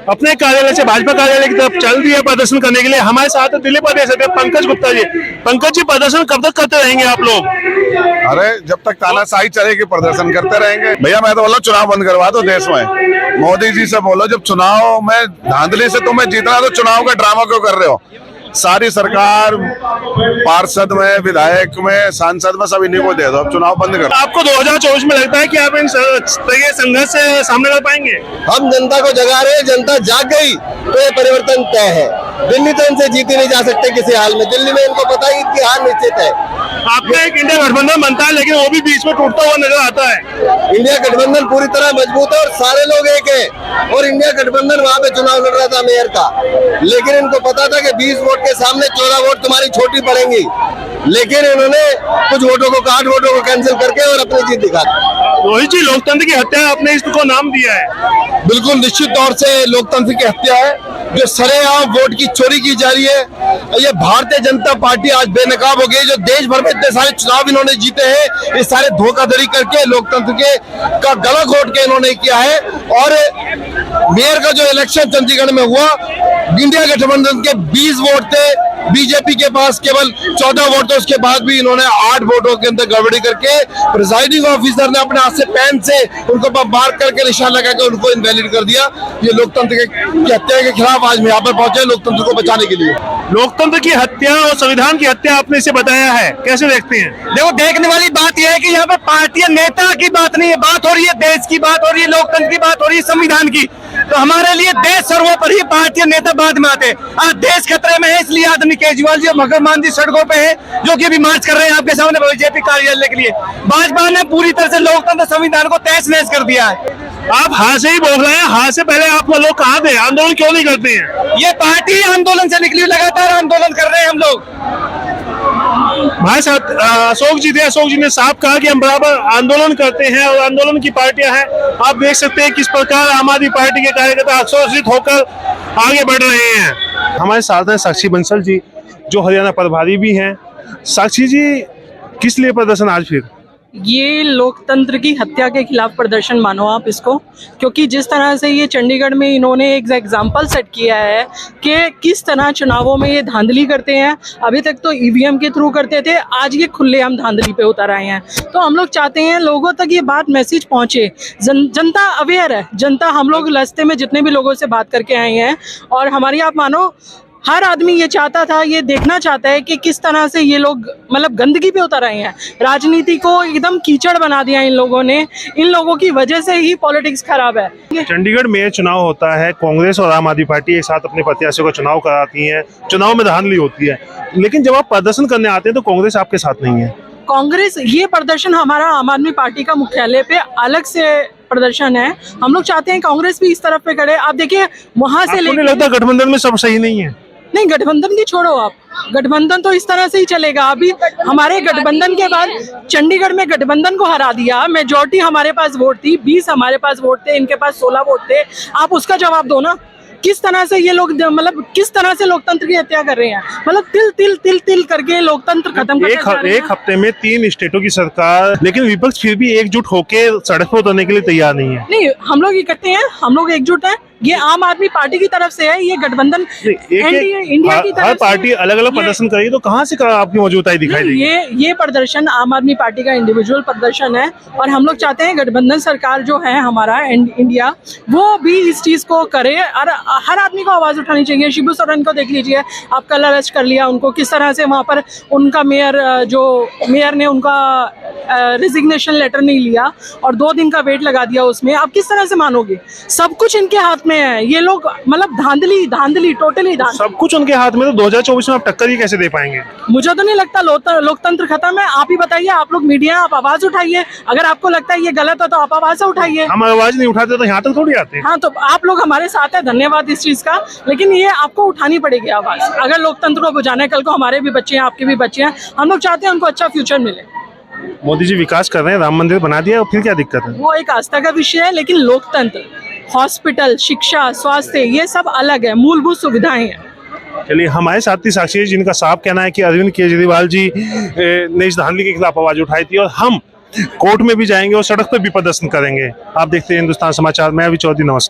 अपने कार्यालय से भाजपा कार्यालय की तरफ चल दिए प्रदर्शन करने के लिए। हमारे साथ दिल्ली प्रदेश अध्यक्ष पंकज गुप्ता जी। पंकज जी, प्रदर्शन कब तक करते रहेंगे आप लोग? अरे जब तक तानाशाही चलेगी प्रदर्शन करते रहेंगे। भैया मैं तो बोला चुनाव बंद करवा दो देश में। मोदी जी से बोलो जब चुनाव में धांधली से तुम्हें जीतना तो चुनाव का ड्रामा क्यों कर रहे हो? सारी सरकार पार्षद में, विधायक में, सांसद में सब इन्हीं को दे दो, अब चुनाव बंद कर। आपको 2024 में लगता है कि आप इन संघर्ष से सामने कर पाएंगे? हम जनता को जगा रहे हैं, जनता जाग गई तो ये परिवर्तन तय है। दिल्ली तो इनसे जीती नहीं जा सकते किसी हाल में। दिल्ली में इनको पता है इनकी हार निश्चित है। आपका एक इंडिया गठबंधन बनता है लेकिन वो भी बीच में टूटता हुआ नजर आता है। इंडिया गठबंधन पूरी तरह मजबूत है और सारे लोग एक है। और इंडिया गठबंधन वहाँ पे चुनाव लड़ रहा था मेयर का, लेकिन इनको पता था कि 20 वोट के सामने 14 वोट तुम्हारी छोटी पड़ेंगी, लेकिन इन्होंने कुछ वोटों को 8 वोटों को कैंसिल करके और अपनी जीत दिखा दी। रोहित जी, लोकतंत्र की हत्या आपने इसको नाम दिया है। बिल्कुल निश्चित तौर से लोकतंत्र की हत्या है, जो सरेआम वोट की चोरी की जा रही है। ये भारतीय जनता पार्टी आज बेनकाब हो गई। जो देश भर में इतने सारे चुनाव इन्होंने जीते हैं, ये सारे धोखाधड़ी करके लोकतंत्र के का गला घोट के इन्होंने किया है। और मेयर का जो इलेक्शन चंडीगढ़ में हुआ, इंडिया गठबंधन के 20 वोट थे, बीजेपी के पास केवल 14 वोट थे। उसके बाद भी इन्होंने 8 वोटों के अंदर गड़बड़ी करके प्रिजाइडिंग ऑफिसर ने अपने हाथ से पेन से उनको मार करके निशान लगा के उनको इनवैलिड कर दिया। ये लोकतंत्र की हत्या के खिलाफ आज हम यहाँ पर पहुंचे, लोकतंत्र को बचाने के लिए। लोकतंत्र की हत्या और संविधान की हत्या आपने इसे बताया है, कैसे देखते हैं? देखो, देखने वाली बात यह है कि यहाँ पर पार्टी नेता की बात नहीं है, बात हो रही है देश की, बात हो रही है लोकतंत्र की, बात हो रही है संविधान की। तो हमारे लिए देश सर्वोपरि, पार्टी नेता बाद में आते हैं। आज देश खतरे में है, इसलिए आदमी केजरीवाल जी और भगवंत मान जी सड़कों पे है, जो कि अभी मार्च कर रहे हैं आपके सामने बीजेपी कार्यालय के लिए। भाजपा ने पूरी तरह से लोकतंत्र संविधान को तहस नहस कर दिया है। आप हाथ से ही बोल रहे हैं, हाथ से पहले आप लोग कहाँ थे? आंदोलन क्यों नहीं करते हैं? ये पार्टी आंदोलन से निकली, लगातार आंदोलन कर रहे हैं हम लोग। भाई साहब अशोक जी थे, अशोक जी ने साफ कहा कि हम बराबर आंदोलन करते हैं और आंदोलन की पार्टियां हैं। आप देख सकते हैं किस प्रकार आम आदमी पार्टी के कार्यकर्ता आश्वसित होकर आगे बढ़ रहे हैं। हमारे साथ हैं साक्षी बंसल जी, जो हरियाणा प्रभारी भी हैं। साक्षी जी, किस लिए प्रदर्शन आज फिर? ये लोकतंत्र की हत्या के खिलाफ प्रदर्शन मानो आप इसको, क्योंकि जिस तरह से ये चंडीगढ़ में इन्होंने एक एग्जाम्पल सेट किया है कि किस तरह चुनावों में ये धांधली करते हैं। अभी तक तो ईवीएम के थ्रू करते थे, आज ये खुलेआम धांधली पे उतर आए हैं। तो हम लोग चाहते हैं लोगों तक ये बात मैसेज पहुँचे। जनता अवेयर है, जनता, हम लोग रास्ते में जितने भी लोगों से बात करके आए हैं, और हमारी आप मानो हर आदमी ये चाहता था, ये देखना चाहता है कि किस तरह से ये लोग मतलब गंदगी पे उतर आए हैं। राजनीति को एकदम कीचड़ बना दिया इन लोगों ने। इन लोगों की वजह से ही पॉलिटिक्स खराब है। चंडीगढ़ में चुनाव होता है, कांग्रेस और आम आदमी पार्टी एक साथ अपने प्रत्याशियों का चुनाव कराती है, चुनाव में धांधली होती है, लेकिन जब आप प्रदर्शन करने आते हैं तो कांग्रेस आपके साथ नहीं है। कांग्रेस, ये प्रदर्शन हमारा आम आदमी पार्टी का मुख्यालय पे अलग से प्रदर्शन है। हम लोग चाहते हैं कांग्रेस भी इस तरफ पे खड़े। आप देखिए वहां से लेकर लगता गठबंधन में सब सही नहीं है। नहीं, गठबंधन की छोड़ो आप, गठबंधन तो इस तरह से ही चलेगा। अभी हमारे गठबंधन के बाद चंडीगढ़ में गठबंधन को हरा दिया, मेजॉरिटी हमारे पास वोट थी, 20 हमारे पास वोट थे, इनके पास 16 वोट थे। आप उसका जवाब दो ना, किस तरह से ये लोग मतलब किस तरह से लोकतंत्र की हत्या कर रहे हैं। मतलब तिल तिल तिल तिल करके लोकतंत्र खत्म करते जा रहे हैं। एक हफ्ते में 3 स्टेटों की सरकार, लेकिन विपक्ष फिर भी एकजुट होकर सड़क पर उतरने के लिए तैयार नहीं है। नहीं, हम लोग इकट्ठे हैं, हम लोग एकजुट हैं। ये आम आदमी पार्टी की तरफ से है, ये गठबंधन इंडिया की तरफ हर पार्टी अलग अलग प्रदर्शन करेगी, तो कहाँ से आपकी मौजूदगी दिखाई देगी? ये प्रदर्शन आम आदमी पार्टी का इंडिविजुअल प्रदर्शन है, और हम लोग चाहते हैं गठबंधन सरकार जो है हमारा इंडिया, वो भी इस चीज को करे और हर आदमी को आवाज उठानी चाहिए। शिबू सोरेन को देख लीजिए, आप कल अरेस्ट कर लिया उनको, किस तरह से वहां पर उनका मेयर ने उनका रिजिग्नेशन लेटर नहीं लिया और 2 दिन का वेट लगा दिया उसमें। आप किस तरह से मानोगे? सब कुछ इनके हाथ में है। ये लोग मतलब धांधली टोटली सब कुछ उनके हाथ में। तो 2024 में आप टक्कर ही कैसे दे पाएंगे? मुझे तो नहीं लगता लोकतंत्र खत्म है। आप ही बताइए, आप लोग मीडिया, आप आवाज उठाइए। अगर आपको लगता है ये गलत है तो आप आवाज उठाइए। हम आवाज नहीं उठाते तो यहाँ तक थोड़ी आते। हाँ, तो आप लोग हमारे साथ है, धन्यवाद इस चीज का, लेकिन ये आपको उठानी पड़ेगी आवाज अगर लोकतंत्र को बचाना है। कल को हमारे भी बच्चे हैं, आपके भी बच्चे हैं, हम लोग चाहते हैं उनको अच्छा फ्यूचर मिले। मोदी जी विकास कर रहे हैं, राम मंदिर बना दिया, और फिर क्या दिक्कत है? वो एक आस्था का विषय है, लेकिन लोकतंत्र, हॉस्पिटल, शिक्षा, स्वास्थ्य, ये सब अलग है, मूलभूत सुविधाएं हैं। चलिए, हमारे साथ ही साक्षी, जिनका साफ कहना है कि अरविंद केजरीवाल जी ने इस धांधली के खिलाफ आवाज उठाई थी, और हम कोर्ट में भी जाएंगे और सड़क पर भी प्रदर्शन करेंगे। आप देखते हैं हिंदुस्तान समाचार, मैं अभी चौधरी, नमस्कार।